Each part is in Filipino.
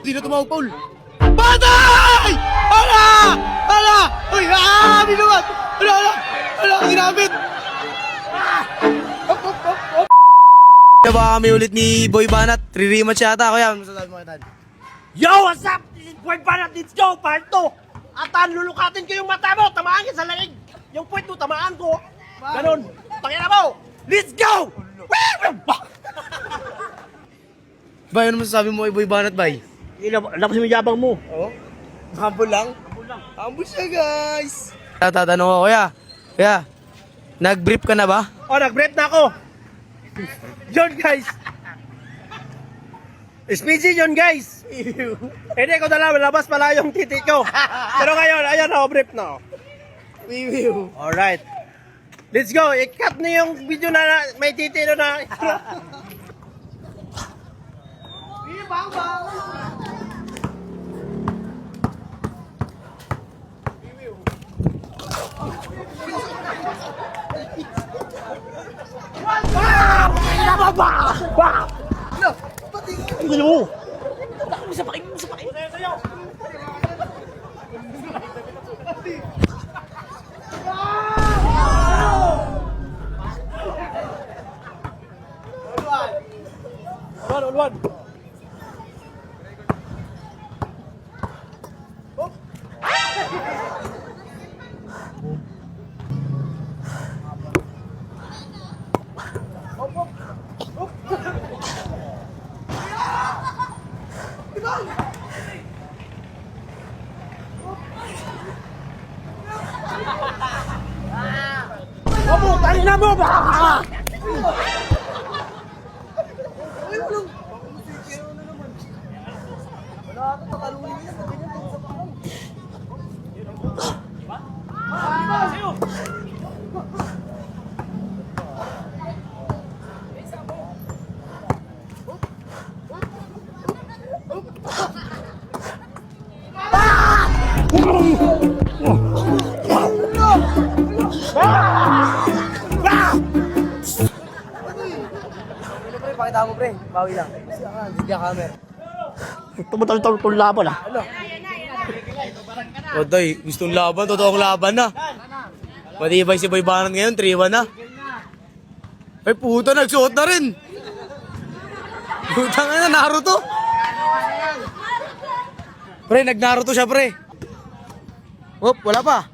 Hindi na tumawag, Paul. Patay! Hala! Hala! Uy! Binuwag! Hala! Ginamit! Ba kami ulit ni Boy Banat? 3 rematch yata. Kuya, masasabi mo kita? Yo, what's up? This is Boy Banat. Let's go, part 2. At lulukatin ko yung mata mo. Tamaan ka sa laig. Yung point mo, tamaan ko. Ganon. Pakina mo. Let's go! Bay, ano masasabi mo kay Boy Banat, Bay? Labas mo yung yabang mo. Oo? Humble lang? Humble siya, guys. Tatanong ko, Kuya, nag-brief ka na ba? Oh, nag-break na ako. Yun, guys. Speedy yun, guys. Hindi ko dala, labas pala yung titi ko. Pero ngayon, ayan na, brief na. Alright. Let's go. I-cut na yung video na may titi na. Ano mo? Isa pa kayo. One. Tayo na mo ba? Pakita mo, pre. Bawi lang. Hindi ka camera. Tumatal-tal laban ah. Oday, gustong laban. Totoong laban na. Matibay si Boy Banat ngayon. 3-1 na. Ay, puta. Nagsuot na rin. Puta nga na. Naruto. Pre, nag-Naruto siya, pre. Hop, wala pa.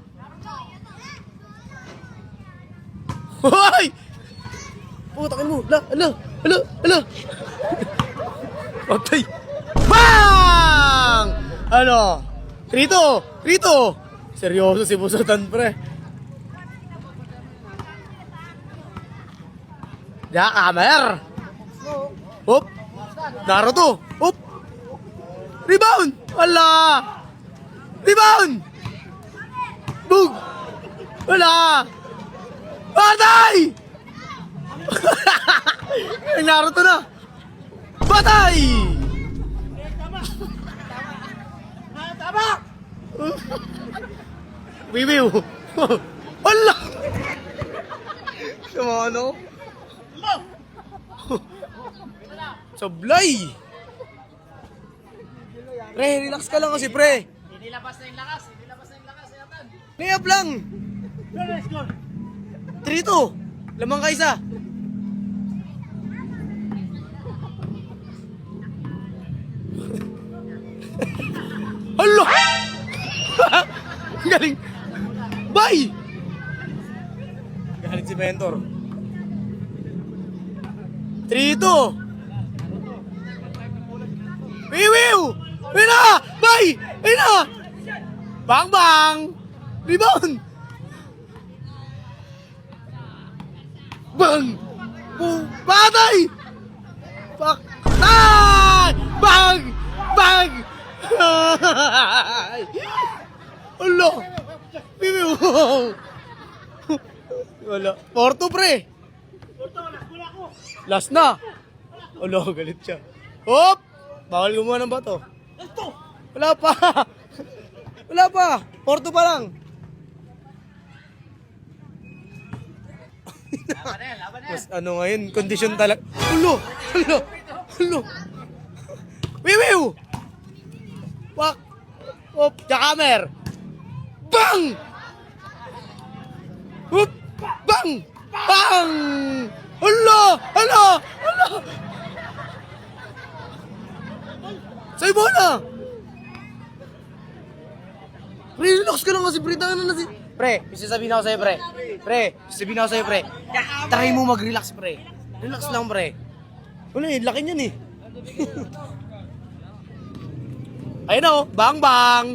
Hoy! Putakin mo. Ala. Okay. Bang! Ano? Rito. Seryoso si Busatan, pre. Kamer. Hop. Naruto. Hop. Rebound. Ala. Rebound. Bug. Wala. Patay! Naruto na. Patay! Tama! Bibiw. Wala! Sumano? Sablay! Pre, relax ka lang kasi, pre. Nilabas na yung lakas. Yatan. Layup lang. Let's go. 3-2. Lamang ka isa. Hala! Galing. Bye! Galing si Mentor. 3-2. Wiwiw! Ina! Bye! Ina! Bang! Rebound! Bang! Patay! Patay! Bang! Alo! Bibiw! Wala. 4-2, pre. Last na. Wala, galit siya. Hop! Bawal gumawa ng bato. Wala pa. Wala pa. 4-2 pa lang. Mas ano ngayon, kondisyon talaga. Ulo! Ulo! Ulo! Wiwiw! Wak! Hop! Jakamer! Bang! Hop! Bang! Bang! Ulo! Ulo! Ulo! Sa'yo bola! Relax ka lang kasi, pre. Tangan na si... Pre, may sasabihin ako sa'yo, pre. Pre, may sasabihin ako sa'yo, pre. Try mo mag-relax, pre. Relax lang, pre. Wala eh, laki niyan eh. Ayun o, bang bang.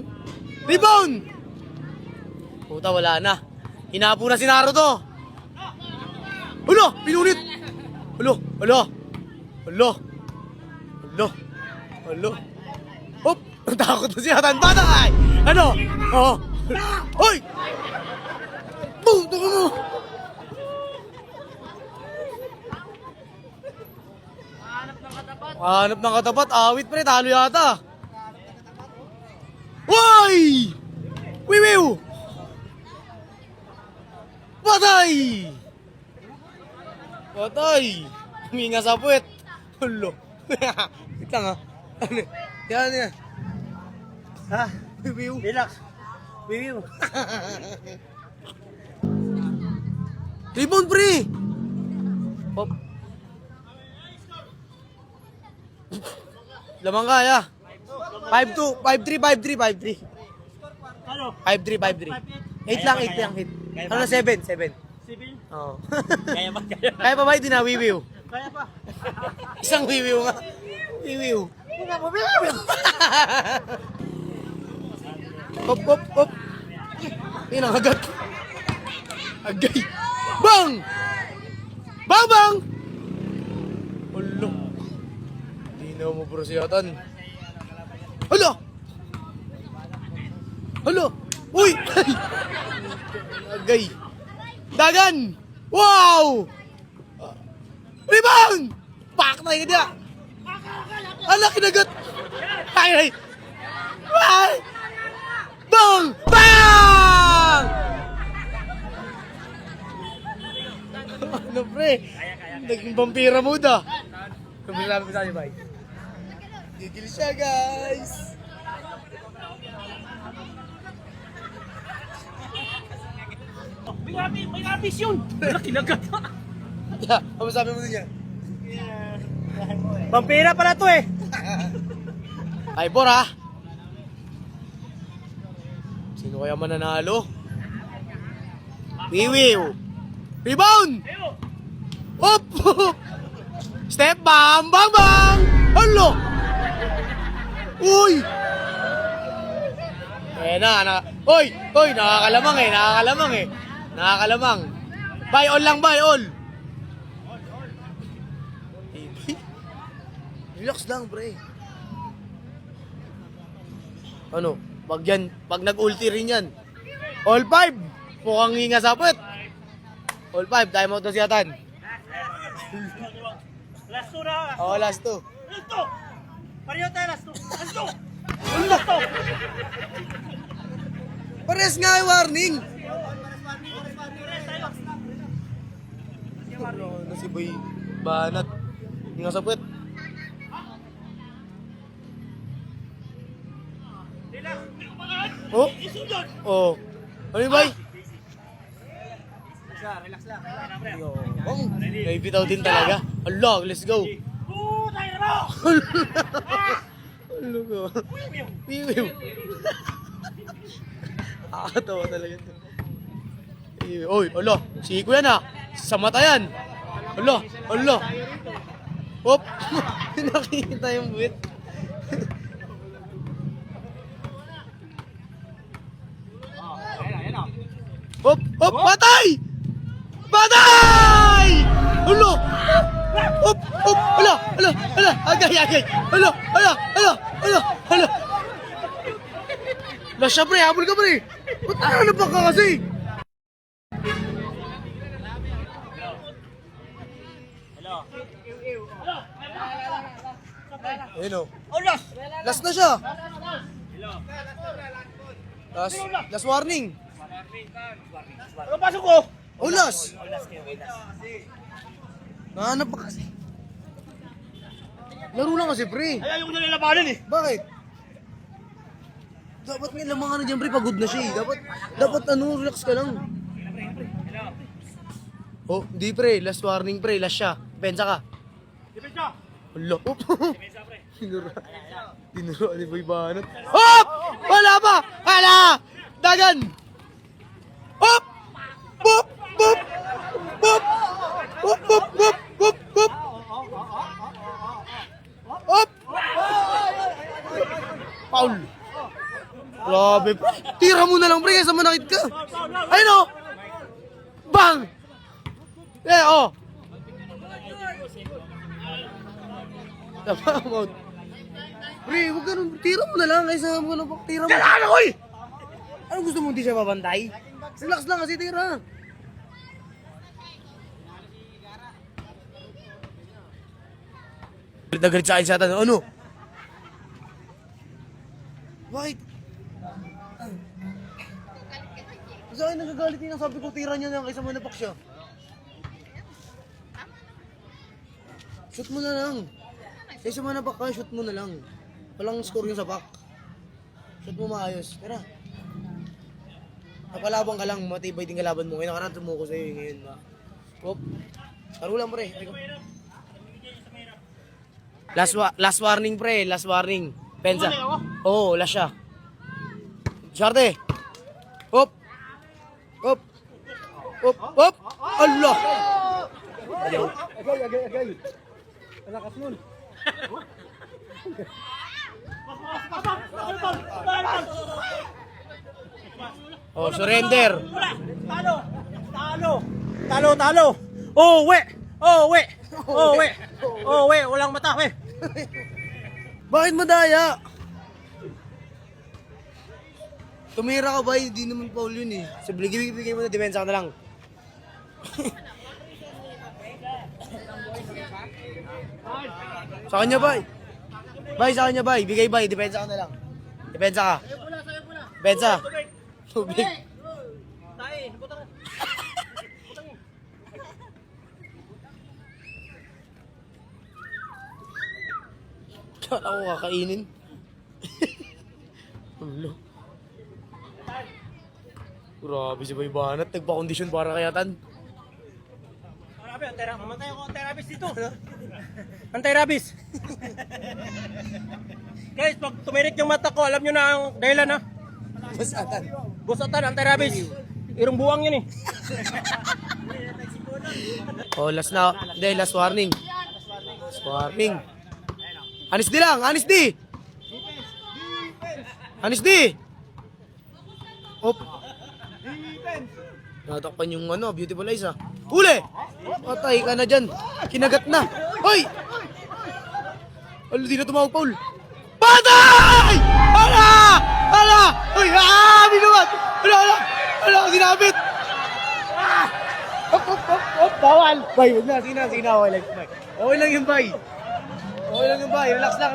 Rebound! Puta, wala na. Hinapo na si Naruto. Ulo, pinulit. Ulo, ulo. Ulo. Ulo. Ulo. Hop, natakot na si Hatan. Patay! Ano? Oh. Hoy! Boom! Taka mo! Hanap ng katapat. Awit, pre. Talo yata. Woy! Wiwiw! Patay! Patay! Huminga sa puwet. Hulo. Wait lang ha. Ano? Yan, yan. Ha? Wiwiw. Relax. Wiwiw. Rebound, pre! Hop. Lamang kaya. 5-2, 5-3, 5-3, 5-3. Ano? 5-3, 5-3. 8 lang, 8 lang, 8. Ano na, 7, 7. Civil? Oo. Kaya ba? Kaya ba? Kaya pa ba hindi na, wiwiw? Kaya pa. Isang wiwiw nga. Wiwiw. Hop, hop, hop. Yan ang agad. Agay. Bang! Bang, bang! Ulo. Hindi na mo bro siyatan. Hala! Hala! Uy! Agay. Dagan! Wow! Rebound! Pak na yun niya! Ala, kinagat! Ay, ay! Ay! Bang! Bang! Ano, pre? Naging vampira mode ah. Kami ko sa inyo, bye. Gigil siya, guys! May rapis yun! Wala kinagat. Yeah, ano sabi mo din yan? Vampira pala to eh! Ay, Bora! Sino kaya mananalo? Wiwiw! Rebound! Hop! Step bam! Bang bang! Halo! Uy! Eh na. Uy! Uy! Nakakalamang eh! Nakakalamang eh! Nakakalamang! Buy all lang! Buy all! Relax lang, pre. Ano? Pag nag-ulti rin yan. All 5! Mukhang hinga sa puwet. All 5, time out na si Atan. Last two na! Oo, last 2. Last two! Pareho tayo last two! Last two! Ulo! Pares nga yung warning! Ano si Boy Banat? Hinga sa puwet. Oh? Oh. Ano yung bay? Relax lang. Oh, may bitaw din talaga. Allah, let's go. Tayo na mo! Ano ko? Wiwiw. Nakakatawa talaga ito. Oy, ala, si Kuya na. Sa mata yan. Ala, ala. Hop. Nakikita yung buwit. Hop, hop, patay! Patay! Ulo! Hop, hop, ala, ala, ala, agay, agay. Ala, ala, ala, ala, ala. Lasya, pre, habol ka, pre. Ba't ano pa ka kasi? Ayun o. Last na siya. Last warning. Ano pasok ko? Oh, last. Nahanap pa kasi. Laro lang kasi, pre. Ay, ayaw ko na nilabanan eh. Bakit? Dapat may lamang ano dyan, pre. Pagod na siya eh. Dapat ano, relax ka lang. Oh, hindi pre. Last warning, pre. Last siya. Pensa ka. Depensa. Hala. Oop. Tinuro. Ano ba ibanat? Hop! Wala pa! Hala! Dagan! Hop! Hop! Hop! Hop! Hop! Hop! Hop! Hop! Hop! Hop! Paul! Grabe, pre. Tira mo na lang, pre, kaysa manakit ka. Ayun o! Bang! Eh, oh! Tama, Maud. Pre, huwag ganun. Tira mo na lang kaysa mo na tira mo. Kailangan ko eh! Ano gusto mo, hindi siya babantay? Relax lang kasi tira. Galit na galit sa akin sa atan. Ano? Bakit? Sa akin nagagalit niya. Sabi ko tira niya lang kaysa manapak siya. Shoot mo na lang. Kaysa manapak ka, shoot mo na lang. Walang score yung sa back. Shoot mo maayos. Tara. Napalabang ka lang, matibay din kalaban mo. Ngayon nakaraan tumuko sa'yo ngayon. Hop. Laro lang, pre. Last warning, pre. Last warning. Pensa. Oo, last siya. Sharte. Hop. Hop. Hop. Hop. Allah. Agay. Alakas nun. Oh, surrender. Talo. We, walang mata, we. Bakit madaya? Tumira ka ba? Hindi naman foul yun eh. So, bigay mo na, demensa ka na lang. Sa kanya, bay. Bay, sa kanya, bay. Bigay, bay. Depensa ka na lang. Depensa ka. Depensa. Tubig. Kala ko kakainin. Ulo. Grabe si Bay Banat. Nagpa-kondisyon para kayatan. Grabe, mamatay ako anti-rabies dito. Anti-rabies. Guys, pag tumirik yung mata ko, alam nyo na ang dahilan ha. Basatan. Busatan, anti-rabies. Irong buwang yun eh. Oh, last na. Hindi, last warning. Last warning. Anis di lang, Anis di. Anis di. Op. Natakpan yung ano, beautiful eyes ah. Huli! Patay ka na dyan. Kinagat na. Hoy! Alo, di na tumawag, Paul. Patay! Hala! Hala! Hoy! Ah! Binuwat! Hala! Sinabit! Hop! Bawal! Bay, huwag na. Sige na. Okay lang. Okay lang yung bay. Okay lang yung bay. Relax lang.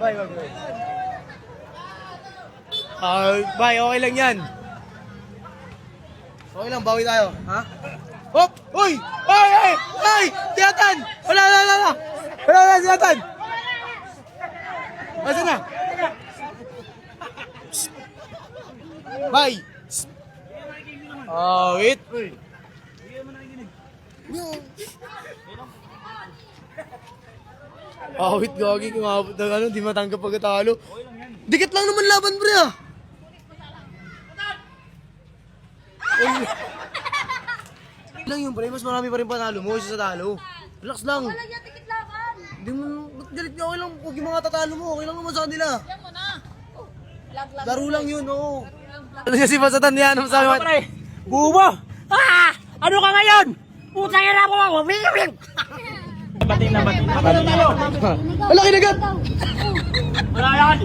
Bay, wag. Bay, okay lang yan. Okay lang, bawi tayo. Ha? Hop! Uy! Ay! Siyatan! Wala! Siyatan! Masa na? Bay! Wait! Wait, gagi. Kumabot na ano, di matanggap pagkatalo. Dikit lang naman laban, pre ah! Lang yung pre, mas marami pa rin panalo mo isa sa talo. Relax lang. Wala niya tikit laban. Hindi mo, ba't galit niya? Okay lang, huwag yung mga tatalo mo. Okay lang naman sa kanila. Yan mo na. Lag. Laro lang yun, oo. Ano niya si Pasatan yan? Ano sabi mo? Pre, bubo! Ah! Ano ka ngayon? Putang ina mo ako! Bating na. Wala kinagat! Wala yan!